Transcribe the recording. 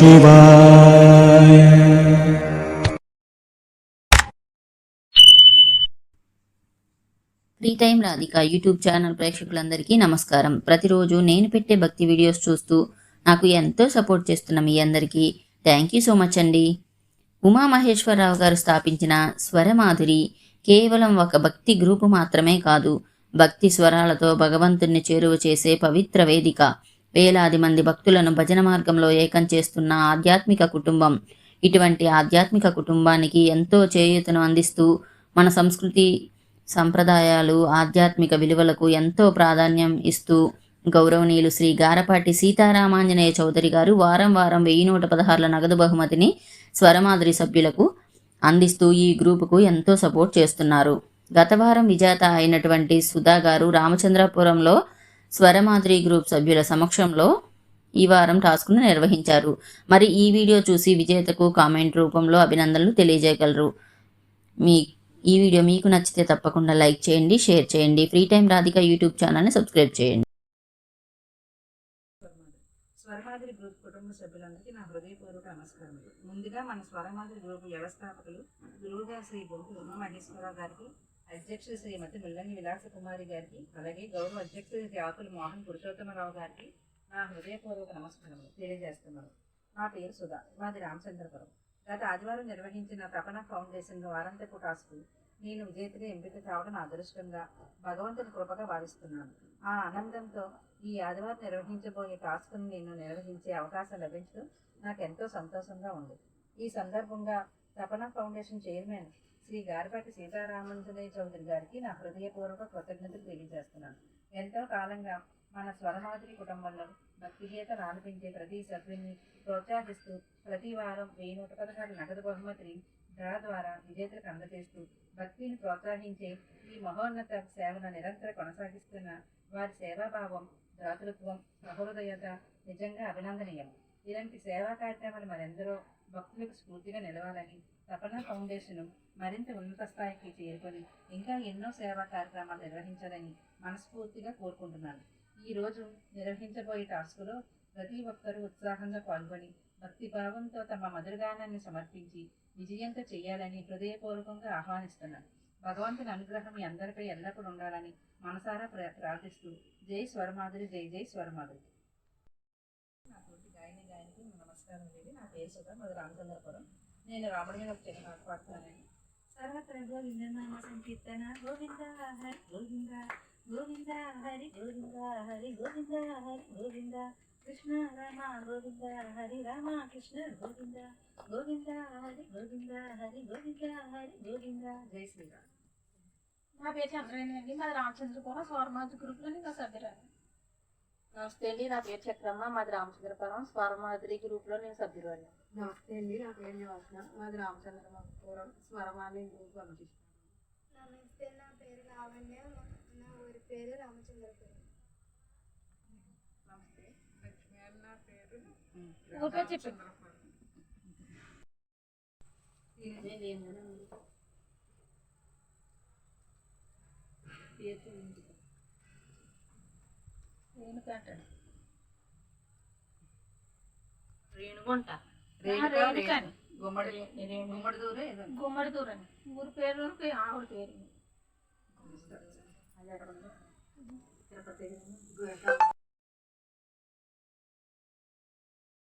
శివాయ. Free time Radhika YouTube channel ప్రేక్షకులందరికీ నమస్కారం. ప్రతిరోజు నేను పెట్టే భక్తి వీడియోస్ చూస్తూ నాకు ఎంతో సపోర్ట్ చేస్తున్న మీ అందరికీ థ్యాంక్ యూ సో మచ్ అండి. ఉమామహేశ్వరరావు గారు స్థాపించిన స్వరమాధురి కేవలం ఒక భక్తి గ్రూపు మాత్రమే కాదు, భక్తి స్వరాలతో భగవంతుణ్ణి చేరువ చేసే పవిత్ర వేదిక. వేలాది మంది భక్తులను భజన మార్గంలో ఏకం చేస్తున్న ఆధ్యాత్మిక కుటుంబం. ఇటువంటి ఆధ్యాత్మిక కుటుంబానికి ఎంతో చేయూతను అందిస్తూ మన సంస్కృతి సంప్రదాయాలు ఆధ్యాత్మిక విలువలకు ఎంతో ప్రాధాన్యం ఇస్తూ గౌరవనీయులు శ్రీ గారపాటి సీతారామాంజనేయ చౌదరి గారు వారం 1116 నగదు బహుమతిని స్వరమాధురి సభ్యులకు అందిస్తూ ఈ గ్రూపుకు ఎంతో సపోర్ట్ చేస్తున్నారు. గత వారం విజేత అయినటువంటి సుధా గారు రామచంద్రపురంలో స్వరమాధురి గ్రూప్ సభ్యుల సమక్షంలో ఈ వారం టాస్క్ను నిర్వహించారు. మరి ఈ వీడియో చూసి విజేతకు కామెంట్ రూపంలో అభినందనలు తెలియజేయగలరు. ఈ వీడియో మీకు నచ్చితే తప్పకుండా లైక్ చేయండి, షేర్ చేయండి. ఫ్రీ టైం రాధిక యూట్యూబ్ ఛానల్ని సబ్స్క్రైబ్ చేయండి. స్వరమాధురి గ్రూప్ కుటుంబ సభ్యులందరికీ నా హృదయపూర్వక నమస్కారములు. ముందుగా మన స్వరమాధురి గ్రూప్ వ్యవస్థాపకులు గురువుగా శ్రీ బొంకు ఉమామహేశ్వరరావు గారికి, అధ్యక్షుడు శ్రీమతి ముల్లంగి విలాస కుమారి గారికి, అలాగే గౌరవ అధ్యక్షుడు శ్రీ ఆకుల మోహన్ పురుషోత్తమరావు గారికి నా హృదయపూర్వక నమస్కారములు తెలియజేస్తున్నాను. నా పేరు సుధా, మాది రామచంద్రపురం. గత ఆదివారం నిర్వహించిన తపన ఫౌండేషన్ వారాంతపు టాస్కు నేను విజేతగా ఎంపిక కావడం అదృష్టంగా, భగవంతుని కృపగా భావిస్తున్నాను. ఆ ఆనందంతో ఈ ఆదివారం నిర్వహించబోయే టాస్క్ను నేను నిర్వహించే అవకాశం లభించడం నాకు ఎంతో సంతోషంగా ఉంది. ఈ సందర్భంగా తపన ఫౌండేషన్ చైర్మన్ శ్రీ గారపాటి సీతారామాంజనేయ చౌదరి గారికి నా హృదయపూర్వక కృతజ్ఞతలు తెలియజేస్తున్నాను. ఎంతో కాలంగా మన స్వరమాధురి కుటుంబంలో భక్తి గీతలు ఆలపించే ప్రతి సభ్యుని ప్రోత్సహిస్తూ ప్రతి వారం 1116 నగదు బహుమతిని డ్రా ద్వారా విజేతలకు అందజేస్తూ భక్తిని ప్రోత్సహించే ఈ మహోన్నత సేవను నిరంతరం కొనసాగిస్తున్న వారి సేవాభావం, దాతృత్వం, సహృదయత నిజంగా అభినందనీయం. ఇలాంటి సేవా కార్యక్రమాలు మరెందరో భక్తులకు స్ఫూర్తిగా నిలవాలని, తపన ఫౌండేషన్ మరింత ఉన్నత స్థాయికి చేరుకొని ఇంకా ఎన్నో సేవా కార్యక్రమాలు నిర్వహించాలని మనస్ఫూర్తిగా కోరుకుంటున్నాను. ఈరోజు నిర్వహించబోయే టాస్కులో ప్రతి ఒక్కరూ ఉత్సాహంగా పాల్గొని భక్తిభావంతో తమ మధురగానాన్ని సమర్పించి విజయంతో చేయాలని హృదయపూర్వకంగా ఆహ్వానిస్తున్నాను. భగవంతుని అనుగ్రహం మీ అందరిపై ఎల్లప్పుడూ ఉండాలని మనసారా ప్రార్థిస్తూ జై స్వరమాధురి, జై జై స్వరమాధురి. నా తోటి గాయనికి నమస్కారం లేదు. నా పేరు సుధా, మాది రామచంద్రపురం. నేను రాముడి మీద ఒక చిన్న పాట పాడుతున్నానండి. సర్వత్ర గోవింద నామ సంకీర్తన, గోవింద హరి గోవింద, గోవింద హరి గోవింద, హరి గోవింద హరి గోవింద, కృష్ణ రామ గోవింద, హరి రామ కృష్ణ గోవింద, గోవింద హరి గోవింద, హరి గోవింద హరి గోవింద. జై శ్రీరామ్. నా పేరు చంద్రవేణి అండి, మాది రామచంద్రపురం స్వరమాధురి గ్రూప్లో నేను సభ్యురాలు. నమస్తే అండి, నా పేరు చక్రమ్మ, మాది రామచంద్రపురం స్వరమాధురి గ్రూప్లో నేను సభ్యురాలు. నమస్తే అండి, నా పేరు నివాసన, మాది రామచంద్రపురం స్వరమాధురి గ్రూప్ అనుష్ఠిస్తాను. నమస్తే, నా పేరు లావణ్య, నా ఊరి పేరు రామచంద్రపురం. నమస్తే, లక్ష్మి అని నా పేరు. రేణుగుంట, గుమ్మడి దూరని ఊరి పేరు ఆవిడ పేరు. తిరుపతి